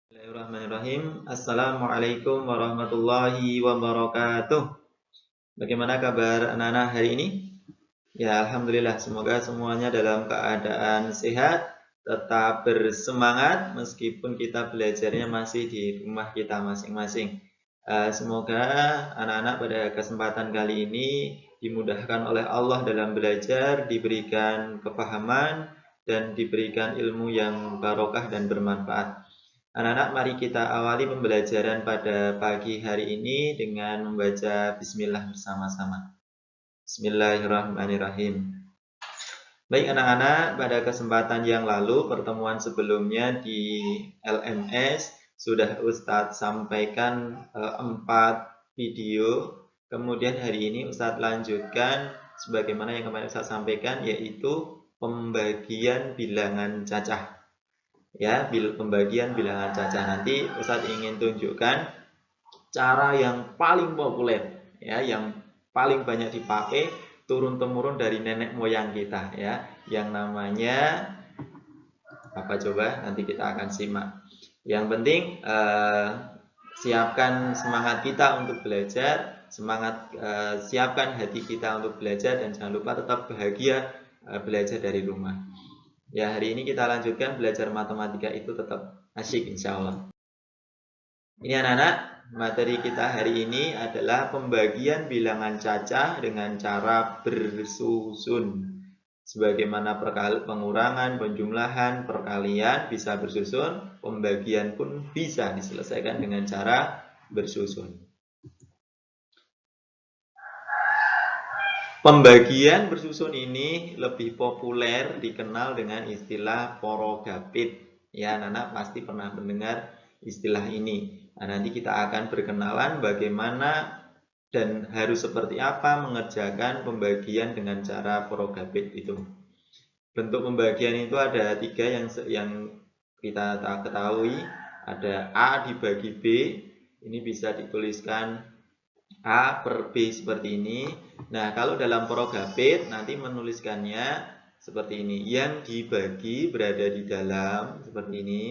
Bismillahirrahmanirrahim. Assalamualaikum warahmatullahi wabarakatuh. Bagaimana kabar anak-anak hari ini? Ya, alhamdulillah. Semoga semuanya dalam keadaan sehat, tetap bersemangat meskipun kita belajarnya masih di rumah kita masing-masing. Semoga anak-anak pada kesempatan kali ini dimudahkan oleh Allah dalam belajar, diberikan kepahaman dan diberikan ilmu yang barokah dan bermanfaat. Anak-anak, mari kita awali pembelajaran pada pagi hari ini dengan membaca Bismillah bersama-sama. Bismillahirrahmanirrahim. Baik anak-anak, pada kesempatan yang lalu, pertemuan sebelumnya di LMS, sudah Ustadz sampaikan 4 video. Kemudian hari ini Ustadz lanjutkan sebagaimana yang kemarin Ustadz sampaikan, yaitu pembagian bilangan cacah. Ya, pembagian bilangan cacah. Nanti Ustadz ingin tunjukkan cara yang paling populer, ya, yang paling banyak dipakai turun-temurun dari nenek moyang kita, ya, yang namanya apa coba? Nanti kita akan simak. Yang penting siapkan semangat kita untuk belajar, siapkan hati kita untuk belajar, dan jangan lupa tetap bahagia belajar dari rumah. Ya, hari ini kita lanjutkan belajar matematika itu tetap asyik insya Allah. Ini anak-anak, materi kita hari ini adalah pembagian bilangan cacah dengan cara bersusun. Sebagaimana pengurangan, penjumlahan, perkalian bisa bersusun, pembagian pun bisa diselesaikan dengan cara bersusun. Pembagian bersusun ini lebih populer dikenal dengan istilah porogapit. Ya, anak-anak pasti pernah mendengar istilah ini. Nah, nanti kita akan berkenalan bagaimana dan harus seperti apa mengerjakan pembagian dengan cara porogapit itu. Bentuk pembagian itu ada 3 yang kita ketahui. Ada A dibagi B, ini bisa dituliskan A per B seperti ini. Nah, kalau dalam porogapit nanti menuliskannya seperti ini. Yang dibagi berada di dalam seperti ini.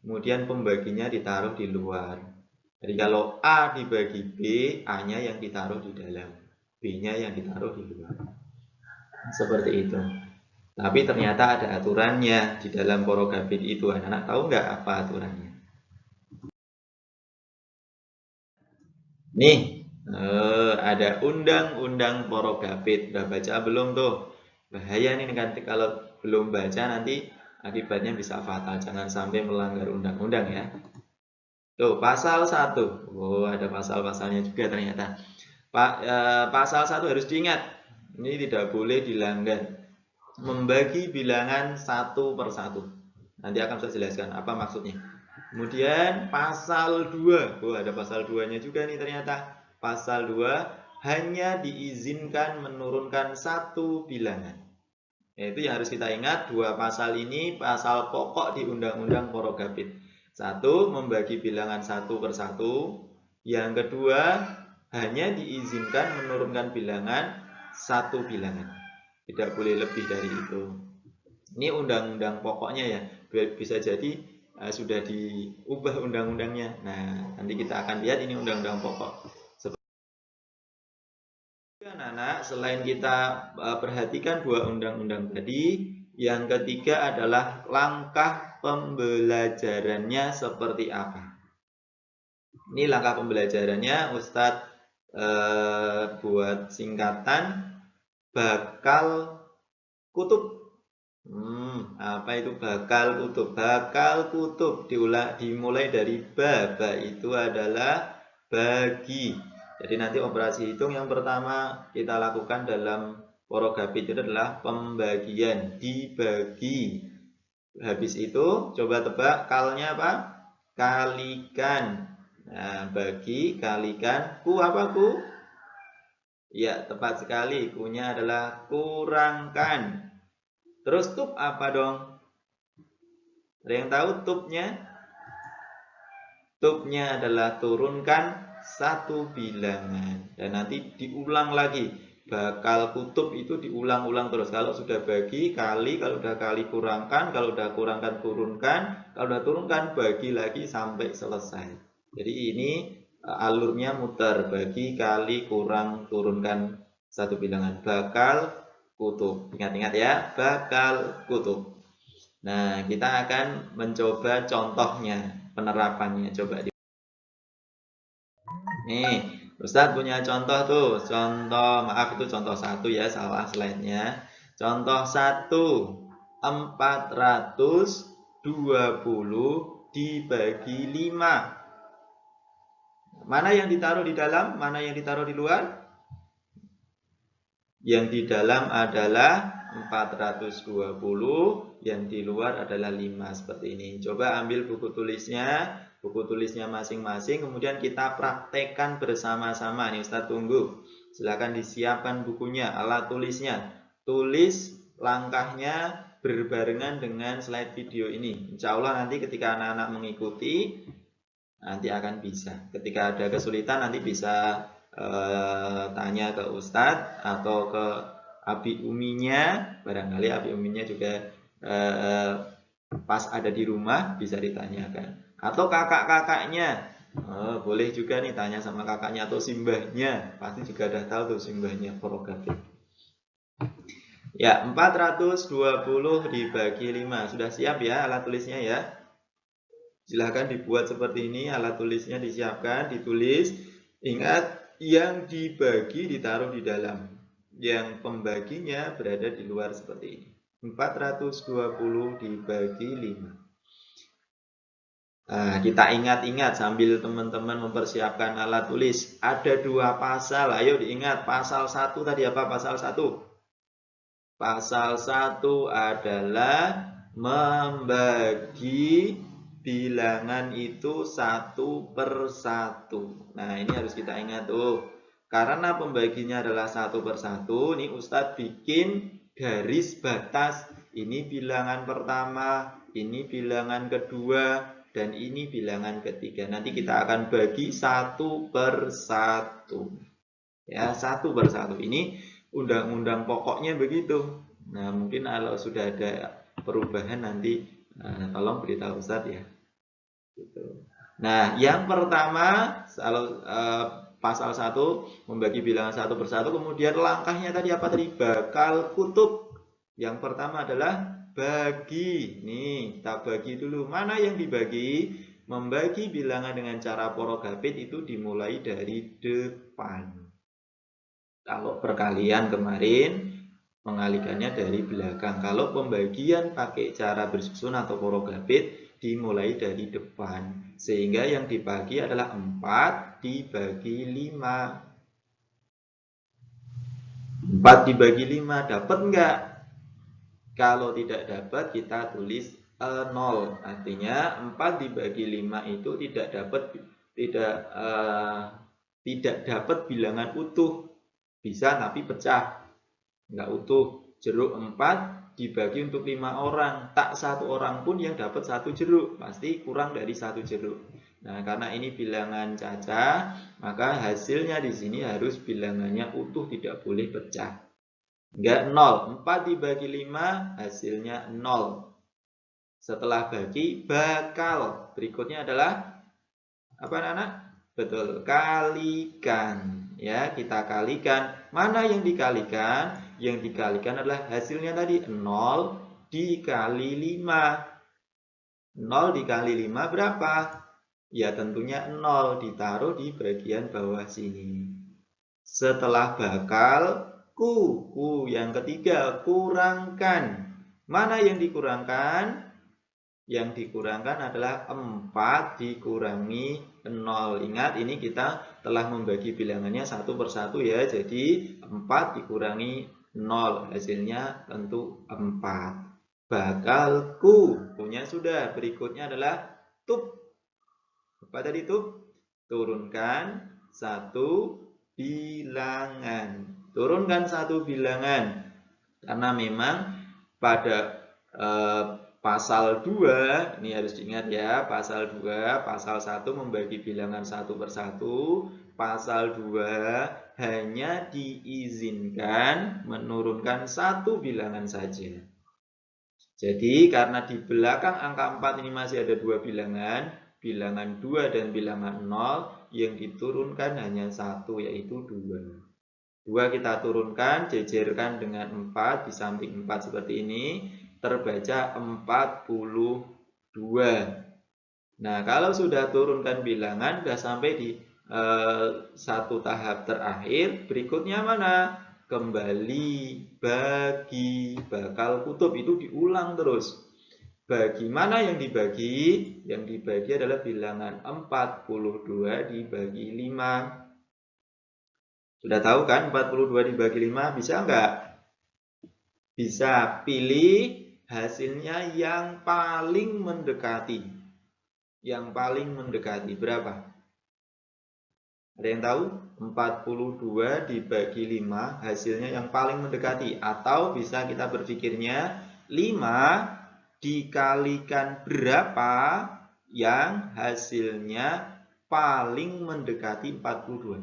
Kemudian pembaginya ditaruh di luar. Jadi kalau A dibagi B, A-nya yang ditaruh di dalam, B-nya yang ditaruh di luar. Seperti itu. Tapi ternyata ada aturannya di dalam porogapit itu. Anak-anak tahu nggak apa aturannya? Nih, ada undang-undang porogapit. Udah baca belum tuh? Bahaya nih nanti kalau belum baca, nanti akibatnya bisa fatal. Jangan sampai melanggar undang-undang ya. Tuh, pasal 1. Oh, ada pasal-pasalnya juga ternyata. Pasal 1 harus diingat. Ini tidak boleh dilanggar. Membagi bilangan satu per satu. Nanti akan saya jelaskan apa maksudnya. Kemudian pasal 2. Oh, ada pasal 2-nya juga nih ternyata. Pasal 2 hanya diizinkan menurunkan satu bilangan. Itu yang harus kita ingat, 2 pasal ini pasal pokok di Undang-Undang Porogapit. 1, membagi bilangan 1 per 1. Yang kedua, hanya diizinkan menurunkan bilangan 1 bilangan. Tidak boleh lebih dari itu. Ini undang-undang pokoknya ya. Bisa jadi sudah diubah undang-undangnya. Nah, nanti kita akan lihat ini undang-undang pokok. Anak-anak, selain kita perhatikan 2 undang-undang tadi, yang ketiga adalah langkah pembelajarannya seperti apa. Ini langkah pembelajarannya Ustadz buat singkatan bakal kutub. Apa itu bakal kutub? Bakal kutub dimulai dari ba. Ba itu adalah bagi. Jadi nanti operasi hitung yang pertama kita lakukan dalam porogapit itu adalah pembagian, dibagi. Habis itu coba tebak kalnya apa? Kalikan. Nah, bagi, kalikan, ku apa ku? Ya, tepat sekali. Kunya adalah kurangkan. Terus tub apa dong? Ada yang tahu tubnya? Tubnya adalah turunkan satu bilangan. Dan nanti diulang lagi. bakal kutub itu diulang-ulang terus. Kalau sudah bagi, kali, kalau udah kali kurangkan, kalau udah kurangkan turunkan, kalau udah turunkan bagi lagi sampai selesai. Jadi ini alurnya muter, bagi, kali, kurang, turunkan satu bilangan. Bakal kutub. Ingat-ingat ya, bakal kutub. Nah, kita akan mencoba contohnya, penerapannya. Coba nih, Ustadz punya contoh tuh. Contoh, maaf itu contoh 1 ya, salah slide-nya. Contoh 1, 420 dibagi 5. Mana yang ditaruh di dalam, mana yang ditaruh di luar? Yang di dalam adalah 420, yang di luar adalah 5 seperti ini. Coba ambil buku tulisnya masing-masing, kemudian kita praktekkan bersama-sama. Nih Ustadz tunggu. Silakan disiapkan bukunya, alat tulisnya. Tulis langkahnya berbarengan dengan slide video ini. Insya Allah nanti ketika anak-anak mengikuti, nanti akan bisa. Ketika ada kesulitan nanti bisa tanya ke Ustadz atau ke Abi Uminya, barangkali Abi Uminya juga pas ada di rumah bisa ditanyakan, atau kakak-kakaknya boleh juga nih tanya sama kakaknya atau simbahnya, pasti juga udah tahu tuh simbahnya Porogapit. Ya, 420 dibagi 5 sudah siap ya alat tulisnya ya. Silahkan dibuat seperti ini, alat tulisnya disiapkan, ditulis. Ingat, yang dibagi ditaruh di dalam, yang pembaginya berada di luar seperti ini. 420 dibagi 5. Nah, kita ingat-ingat sambil teman-teman mempersiapkan alat tulis. Ada 2 pasal, ayo diingat. Pasal 1 tadi apa? Pasal 1. Pasal 1 adalah membagi bilangan itu 1/1. Nah, ini harus kita ingat tuh. Karena pembaginya adalah 1/1, ini Ustadz bikin garis batas. Ini bilangan pertama, ini bilangan kedua, dan ini bilangan ketiga. Nanti kita akan bagi 1/1. Ya, 1/1. Ini undang-undang pokoknya begitu. Nah, mungkin kalau sudah ada perubahan nanti tolong beritahu Ustadz ya. Gitu. Nah, yang pertama kalau pasal 1 membagi bilangan 1/1, kemudian langkahnya tadi apa tadi? Bakal kutub. Yang pertama adalah bagi. Nih, kita bagi dulu. Mana yang dibagi? Membagi bilangan dengan cara Porogapit itu dimulai dari depan. Kalau perkalian kemarin mengalikannya dari belakang. Kalau pembagian pakai cara bersusun atau Porogapit dimulai dari depan, sehingga yang dibagi adalah 4 dibagi 5. 4 dibagi 5 dapat enggak? Kalau tidak dapat kita tulis 0. Artinya 4 dibagi 5 itu tidak dapat bilangan utuh. Bisa tapi pecah. Enggak utuh. Jeruk 4 dibagi untuk 5 orang, tak 1 orang pun yang dapat 1 jeruk, pasti kurang dari 1 jeruk. Nah, karena ini bilangan cacah, maka hasilnya di sini harus bilangannya utuh, tidak boleh pecah. Enggak 0, 4 dibagi 5 hasilnya 0. Setelah bagi, bakal. Berikutnya adalah apa anak-anak? Betul, kalikan. Ya, kita kalikan. Mana yang dikalikan? Yang dikalikan adalah hasilnya tadi 0 dikali 5. 0 dikali 5 berapa? Ya tentunya 0, ditaruh di bagian bawah sini. Setelah bakal, ku yang ketiga, kurangkan. Mana yang dikurangkan? Yang dikurangkan adalah 4 dikurangi 0. Ingat, ini kita telah membagi bilangannya 1/1 ya. Jadi 4 dikurangi 0, hasilnya tentu 4. Bakal punya sudah. Berikutnya adalah tub. Apa tadi tub? Turunkan 1 bilangan. Turunkan 1 bilangan. Karena memang pada pasal 2, ini harus diingat ya, pasal 2, pasal 1 membagi bilangan 1/1, pasal 2 hanya diizinkan menurunkan satu bilangan saja. Jadi karena di belakang angka 4 ini masih ada dua bilangan, bilangan 2 dan bilangan 0, yang diturunkan hanya satu, yaitu 2. 2 kita turunkan, jejerkan dengan 4, di samping 4 seperti ini, terbaca 42. Nah, kalau sudah turunkan bilangan, sudah sampai di satu tahap terakhir, berikutnya mana? Kembali bagi bakal kutub, itu diulang terus. Bagi mana yang dibagi? Yang dibagi adalah bilangan 42 dibagi 5. Sudah tahu kan 42 dibagi 5? Bisa enggak? Bisa. Pilih hasilnya yang paling mendekati. Yang paling mendekati berapa? Ada yang tahu? 42 dibagi 5 hasilnya yang paling mendekati. Atau bisa kita berpikirnya 5 dikalikan berapa yang hasilnya paling mendekati 42.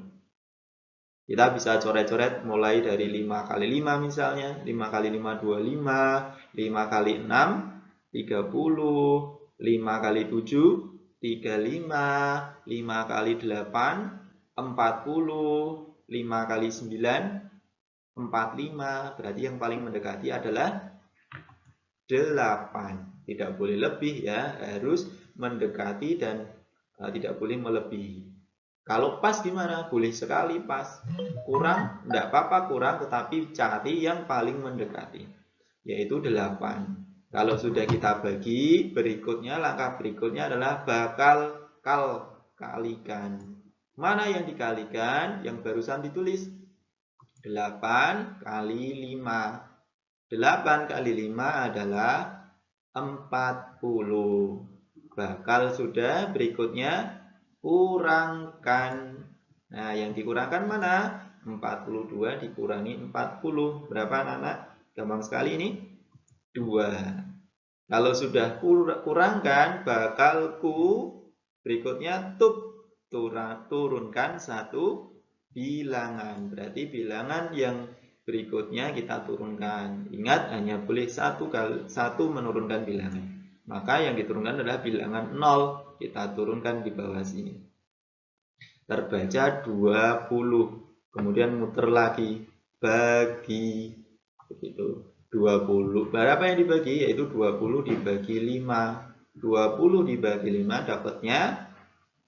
Kita bisa coret-coret mulai dari 5 kali 5 misalnya. 5 kali 5, 25. 5 kali 6, 30. 5 kali 7, 35. 5 kali 8, 40. 5 kali 9, 45. Berarti yang paling mendekati adalah 8. Tidak boleh lebih ya, harus mendekati dan tidak boleh melebihi. Kalau pas gimana? Boleh sekali pas. Kurang, tidak apa-apa kurang, tetapi cari yang paling mendekati, yaitu 8. Kalau sudah kita bagi, berikutnya, langkah berikutnya adalah bakal kalikan. Mana yang dikalikan? Yang barusan ditulis. 8 kali 5. 8 kali 5 adalah 40. Bakal sudah, berikutnya kurangkan. Nah, yang dikurangkan mana? 42 dikurangi 40. Berapa anak-anak? Gampang sekali ini. 2. Kalau sudah kurangkan, bakalku, berikutnya turunkan satu bilangan. Berarti bilangan yang berikutnya kita turunkan. Ingat, hanya boleh satu menurunkan bilangan. Maka yang diturunkan adalah bilangan 0. Kita turunkan di bawah sini. Terbaca 20. Kemudian muter lagi. Bagi. Begitu. 20. Berapa yang dibagi? Yaitu 20 dibagi 5. 20 dibagi 5 dapatnya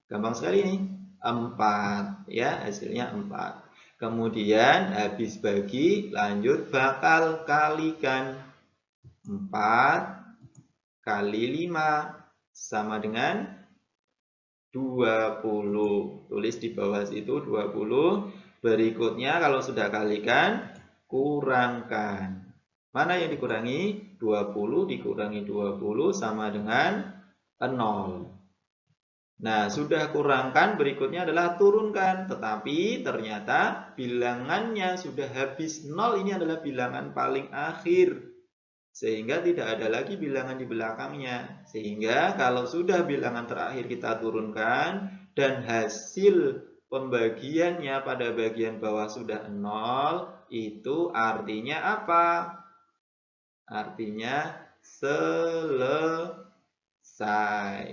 gampang sekali ini. 4. Ya, hasilnya 4. Kemudian habis bagi, lanjut bakal kalikan. 4 kali 5 sama dengan 20. Tulis di bawah situ 20. Berikutnya kalau sudah kalikan, kurangkan. Mana yang dikurangi? 20 dikurangi 20 sama dengan 0. Nah, sudah kurangkan, berikutnya adalah turunkan. Tetapi ternyata bilangannya sudah habis 0. Ini adalah bilangan paling akhir. Sehingga tidak ada lagi bilangan di belakangnya. Sehingga kalau sudah bilangan terakhir kita turunkan dan hasil pembagiannya pada bagian bawah sudah 0, itu artinya apa? Artinya selesai.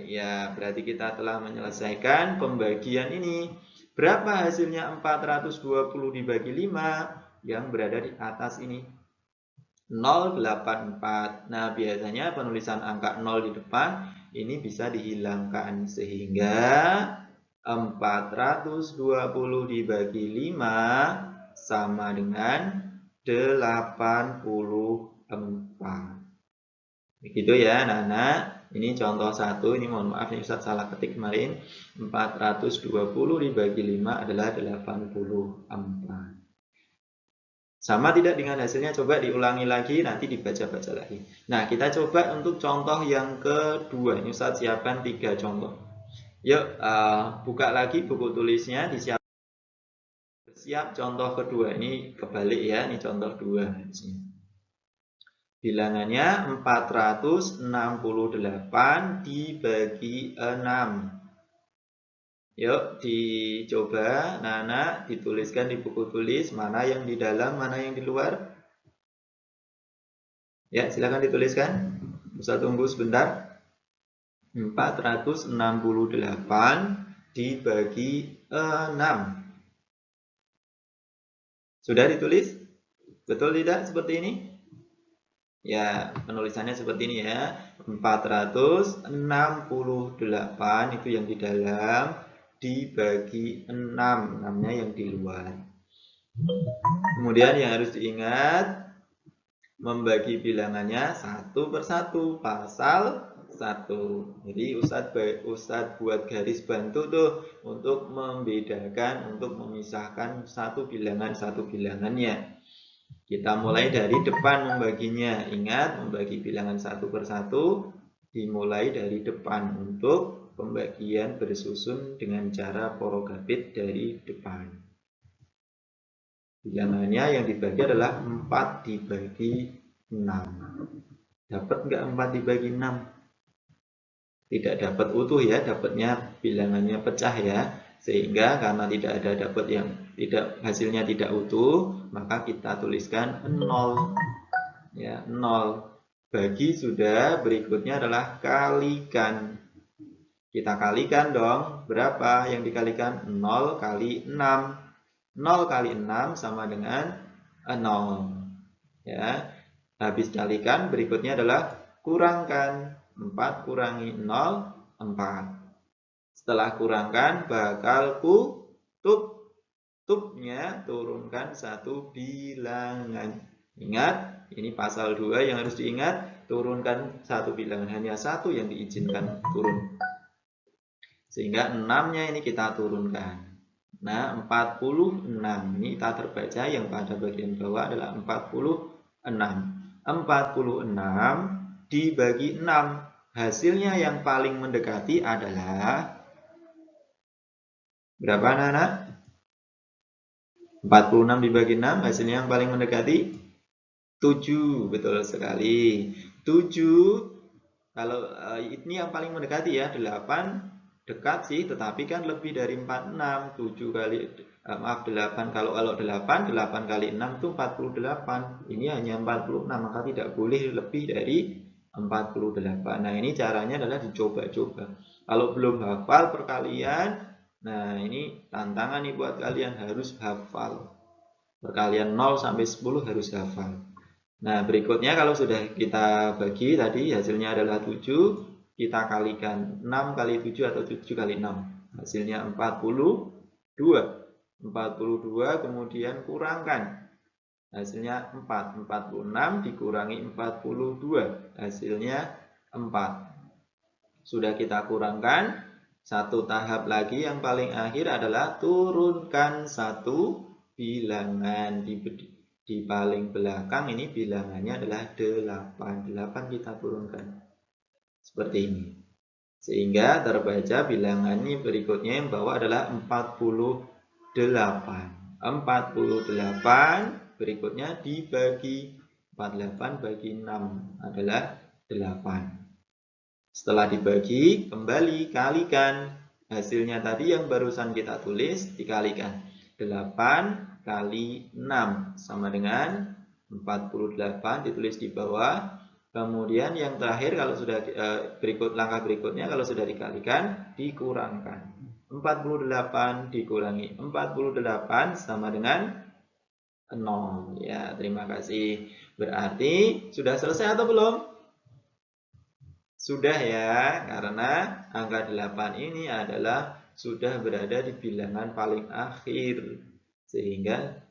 Ya, berarti kita telah menyelesaikan pembagian ini. Berapa hasilnya 420 dibagi 5 yang berada di atas ini? 084. Nah, biasanya penulisan angka 0 di depan ini bisa dihilangkan sehingga 420 dibagi 5 sama dengan 84. Begitu ya, anak-anak. Ini contoh 1, ini mohon maaf ini Ustaz salah ketik kemarin. 420 dibagi 5 adalah 84. Sama tidak dengan hasilnya? Coba diulangi lagi, nanti dibaca-baca lagi. Nah, kita coba untuk contoh yang kedua. Ini Ustaz siapkan 3 contoh. Yuk, buka lagi buku tulisnya, disiap. Siap contoh kedua. Ini kebalik ya, ini contoh 2. Bilangannya 468 dibagi 6. Yuk dicoba, anak-anak dituliskan di buku tulis mana yang di dalam, mana yang di luar. Ya, silakan dituliskan. Bisa tunggu sebentar. 468 dibagi 6. Sudah ditulis? Betul tidak seperti ini? Ya, penulisannya seperti ini ya. 468 itu yang di dalam dibagi 6, 6-nya yang di luar. Kemudian yang harus diingat, membagi bilangannya satu persatu, pasal 1. Jadi Ustadz buat garis bantu tuh untuk membedakan, untuk memisahkan satu bilangannya. Kita mulai dari depan membaginya. Ingat, membagi bilangan satu persatu dimulai dari depan untuk pembagian bersusun dengan cara porogabit dari depan. Bilangannya yang dibagi adalah 4 dibagi 6. Dapat nggak 4 dibagi 6? Tidak dapat utuh ya, dapatnya bilangannya pecah ya. Sehingga karena tidak ada dapat yang hasilnya tidak utuh, maka kita tuliskan 0. Ya, 0. Bagi sudah, berikutnya adalah kalikan. Kita kalikan dong. Berapa yang dikalikan? 0 kali 6. 0 kali 6 sama dengan 0. Ya. Habis kalikan, berikutnya adalah kurangkan. 4 kurangi 0, 4. Setelah kurangkan, bakal kutub. Tubnya turunkan satu bilangan. Ingat, ini pasal 2 yang harus diingat. Turunkan satu bilangan. Hanya satu yang diizinkan turun. Sehingga 6-nya ini kita turunkan. Nah, 46. Ini kita terbaca yang pada bagian bawah adalah 46. 46 dibagi 6. Hasilnya yang paling mendekati adalah berapa anak-anak? 46 dibagi 6, hasilnya yang paling mendekati 7. Betul sekali. 7, kalau ini yang paling mendekati ya, 8 dekat sih, tetapi kan lebih dari 46. 7 kali, 8, kalau 8 kali 6 itu 48. Ini hanya 46, maka tidak boleh lebih dari 48. Nah, ini caranya adalah dicoba-coba. Kalau belum hafal perkalian, nah ini tantangan nih buat kalian, harus hafal. Perkalian 0 sampai 10 harus hafal. Nah, berikutnya kalau sudah kita bagi tadi hasilnya adalah 7, kita kalikan 6 kali 7 atau 7 kali 6. Hasilnya 42. 42 kemudian kurangkan. Hasilnya 4. 46 dikurangi 42. Hasilnya 4. Sudah kita kurangkan. Satu tahap lagi yang paling akhir adalah turunkan satu bilangan. Di paling belakang ini bilangannya adalah 8. 8 kita turunkan. Seperti ini. Sehingga terbaca bilangannya berikutnya yang bawah adalah 48. 48 berikutnya dibagi 48 bagi 6 adalah 8. Setelah dibagi, kembali kalikan. Hasilnya tadi yang barusan kita tulis dikalikan. 8 kali 6 sama dengan 48, ditulis di bawah. Kemudian yang terakhir kalau sudah langkah berikutnya kalau sudah dikalikan dikurangkan. 48 dikurangi 48 sama dengan 0. Ya, terima kasih. Berarti sudah selesai atau belum? Sudah ya, karena angka 8 ini adalah sudah berada di bilangan paling akhir. Sehingga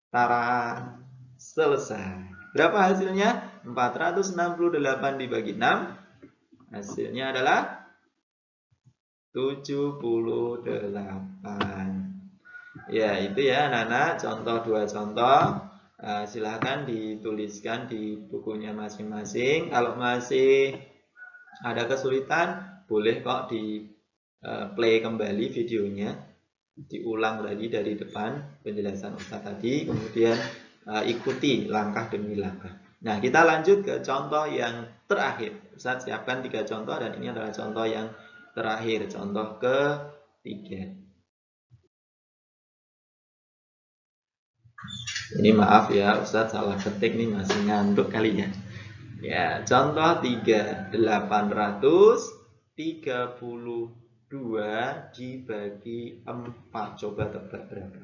tara, selesai. Berapa hasilnya? 468 dibagi 6. Hasilnya adalah 78. Ya, itu ya anak-anak, contoh 2 contoh. Silahkan dituliskan di bukunya masing-masing. Kalau masih ada kesulitan, boleh kok di play kembali videonya, diulang tadi dari depan penjelasan Ustadz tadi, kemudian ikuti langkah demi langkah. Nah, kita lanjut ke contoh yang terakhir. Ustadz siapkan 3 contoh dan ini adalah contoh yang terakhir, contoh ke 3. Ini maaf ya, Ustadz salah ketik nih, masih ngantuk kali ya. Ya, contoh 3, 832 dibagi 4. Coba tebak berapa?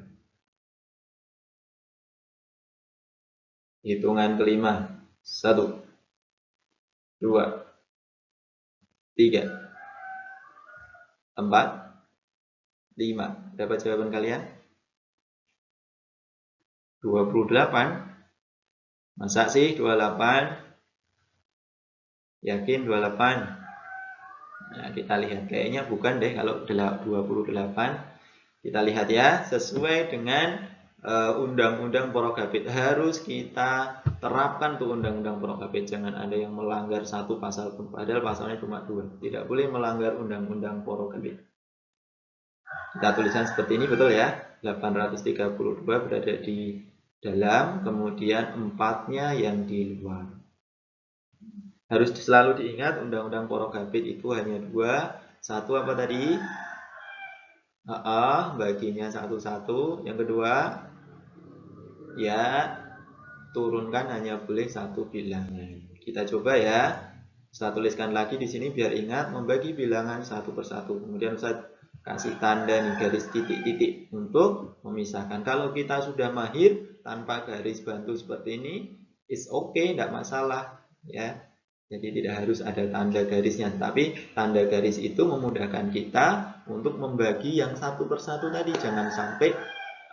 Hitungan kelima. 1, 2, 3, 4, 5. Berapa jawaban kalian? 28. Masa sih 28? Yakin 28? Nah, kita lihat. Kayaknya bukan deh kalau 28. Kita lihat ya, sesuai dengan undang-undang Porogapit. Harus kita terapkan tuh undang-undang Porogapit. Jangan ada yang melanggar satu pasal, padahal pasalnya cuma 2. Tidak boleh melanggar undang-undang Porogapit. Kita tulisan seperti ini, betul ya? 832 berada di dalam, kemudian 4-nya yang di luar. Harus selalu diingat, undang-undang Porogapit itu hanya 2. Satu apa tadi? Baginya satu-satu. Yang kedua, ya turunkan hanya boleh satu bilangan. Kita coba ya. Saya tuliskan lagi di sini biar ingat, membagi bilangan satu persatu. Kemudian saya kasih tanda nih, garis titik-titik untuk memisahkan. Kalau kita sudah mahir tanpa garis bantu seperti ini, it's okay, tidak masalah ya. Jadi tidak harus ada tanda garisnya, tapi tanda garis itu memudahkan kita untuk membagi yang satu persatu tadi. Jangan sampai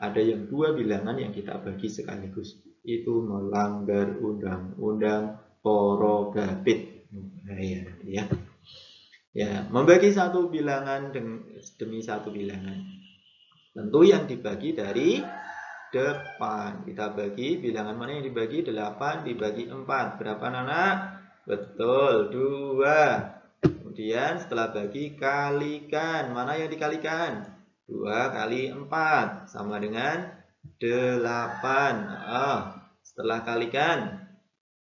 ada yang 2 bilangan yang kita bagi sekaligus. Itu melanggar undang-undang Porogapit. Ya. Ya, membagi satu bilangan demi satu bilangan. Tentu yang dibagi dari depan. Kita bagi bilangan mana yang dibagi? 8 dibagi 4. Berapa anak? Betul, 2. Kemudian setelah bagi, kalikan. Mana yang dikalikan? 2 kali 4 sama dengan 8. Setelah kalikan,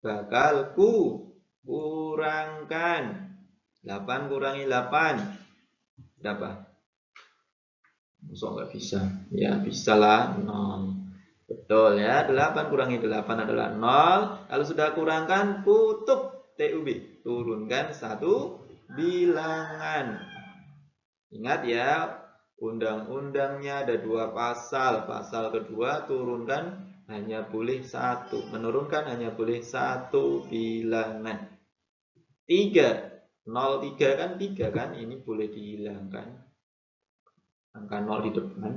bakal kurangkan. 8 kurangi 8 berapa? Masa nggak bisa? Ya bisa lah, 0. Betul ya, 8 kurangi 8 adalah 0. Kalau sudah kurangkan, tutup TUB. Turunkan satu bilangan. Ingat ya, undang-undangnya ada 2 pasal. Pasal kedua, turunkan hanya boleh 1. Menurunkan hanya boleh 1 bilangan. 3. 03 kan 3 kan, ini boleh dihilangkan angka 0 di depan,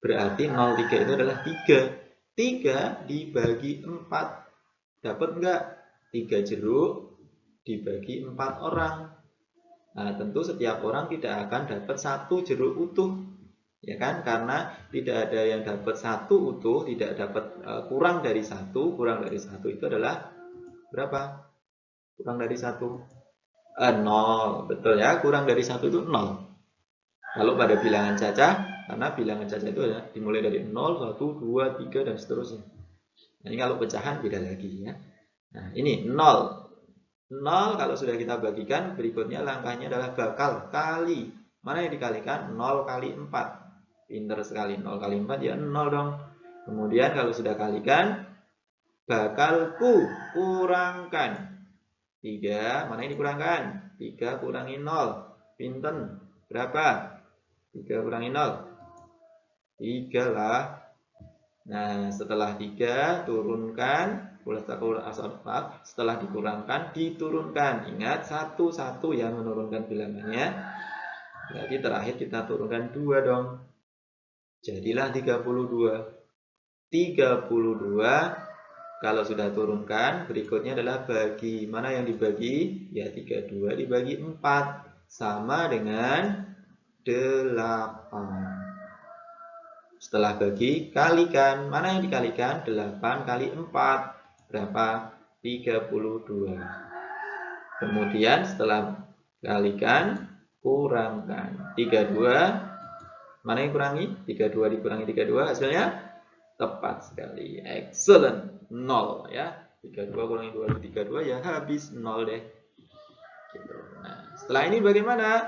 berarti 03 itu adalah 3. 3 dibagi 4 dapat enggak? 3 jeruk dibagi 4 orang. Nah, tentu setiap orang tidak akan dapat 1 jeruk utuh, ya kan? Karena tidak ada yang dapat 1 utuh, tidak dapat kurang dari 1. Kurang dari 1 itu adalah berapa? Kurang dari 1 0, betul ya, kurang dari 1 itu 0. Kalau pada bilangan cacah, karena bilangan cacah itu ya, dimulai dari 0, 1, 2, 3, dan seterusnya. Nah, ini kalau pecahan beda lagi ya. Nah, ini 0. 0 kalau sudah kita bagikan, berikutnya langkahnya adalah bakal kali. Mana yang dikalikan? 0 kali 4. Pinter sekali, 0 kali 4 ya 0 dong. Kemudian kalau sudah kalikan, bakal kurangkan. 3, mana yang dikurangkan? 3 kurangi 0. Pinten? Berapa? 3 kurangi 0. 3 lah. Nah, setelah 3, turunkan. Setelah dikurangkan, diturunkan. Ingat, satu-satu ya menurunkan bilangannya. Berarti terakhir kita turunkan 2 dong. Jadilah 32. 32. Kalau sudah turunkan, berikutnya adalah bagi. Mana yang dibagi? Ya 32 dibagi 4. Sama dengan 8. Setelah bagi, kalikan. Mana yang dikalikan? 8 kali 4. Berapa? 32. Kemudian setelah kalikan, kurangkan. 32. Mana yang kurangi? 32 dikurangi 32. Hasilnya? Tepat sekali. Excellent. 0 ya. 32 kurangi 32 ya habis 0 deh. Gitu. Nah, setelah ini bagaimana?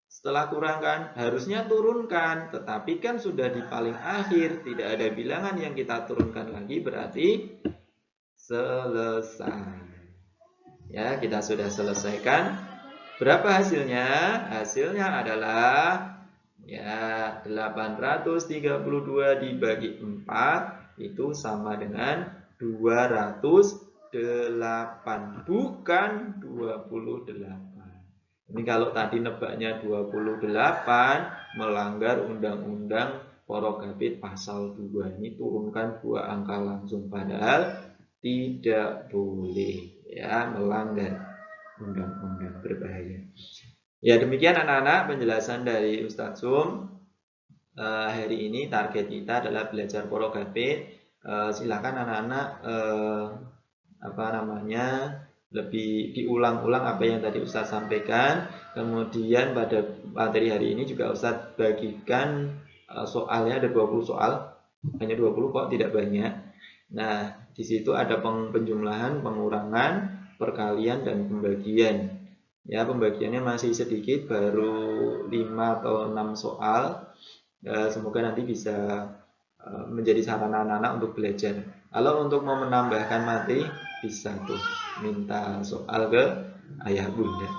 Setelah kurangkan, harusnya turunkan, tetapi kan sudah di paling akhir, tidak ada bilangan yang kita turunkan lagi, berarti selesai. Ya, kita sudah selesaikan. Berapa hasilnya? Hasilnya adalah ya 832 dibagi 4 itu sama dengan 208, bukan 28. Ini kalau tadi nebaknya 28 melanggar undang-undang Porogapit pasal 2. Ini turunkan 2 angka langsung, padahal tidak boleh ya, melanggar undang-undang, berbahaya. Ya, demikian anak-anak penjelasan dari Ustadz Sum. Hari ini target kita adalah belajar Porogapit. Silakan anak-anak lebih diulang-ulang apa yang tadi Ustadz sampaikan. Kemudian pada materi hari ini juga Ustadz bagikan soalnya ada 20 soal, hanya 20 kok, tidak banyak. Nah, di situ ada penjumlahan, pengurangan, perkalian, dan pembagian. Ya, pembagiannya masih sedikit, baru 5 atau 6 soal. Semoga nanti bisa menjadi sarana anak-anak untuk belajar. Kalau untuk mau menambahkan materi, bisa tuh minta soal ke ayah bunda.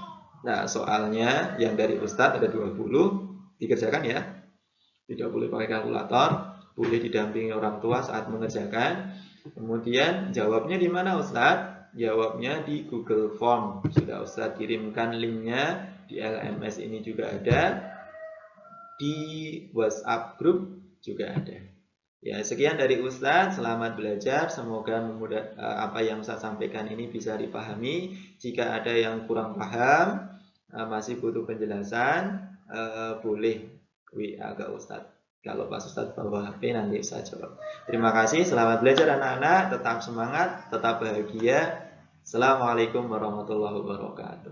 Nah, soalnya yang dari Ustadz ada 20, dikerjakan ya. Tidak boleh pakai kalkulator, boleh didampingi orang tua saat mengerjakan. Kemudian jawabnya di mana Ustadz? Jawabnya di Google Form. Sudah Ustadz kirimkan linknya, di LMS ini juga ada, di WhatsApp grup juga ada. Ya, sekian dari Ustadz, selamat belajar, semoga apa yang Ustadz sampaikan ini bisa dipahami. Jika ada yang kurang paham, masih butuh penjelasan, boleh WA ke Ustadz. Kalau pas Ustadz bawa HP, nanti Ustadz jawab. Terima kasih, selamat belajar anak-anak, tetap semangat, tetap bahagia. Assalamualaikum warahmatullahi wabarakatuh.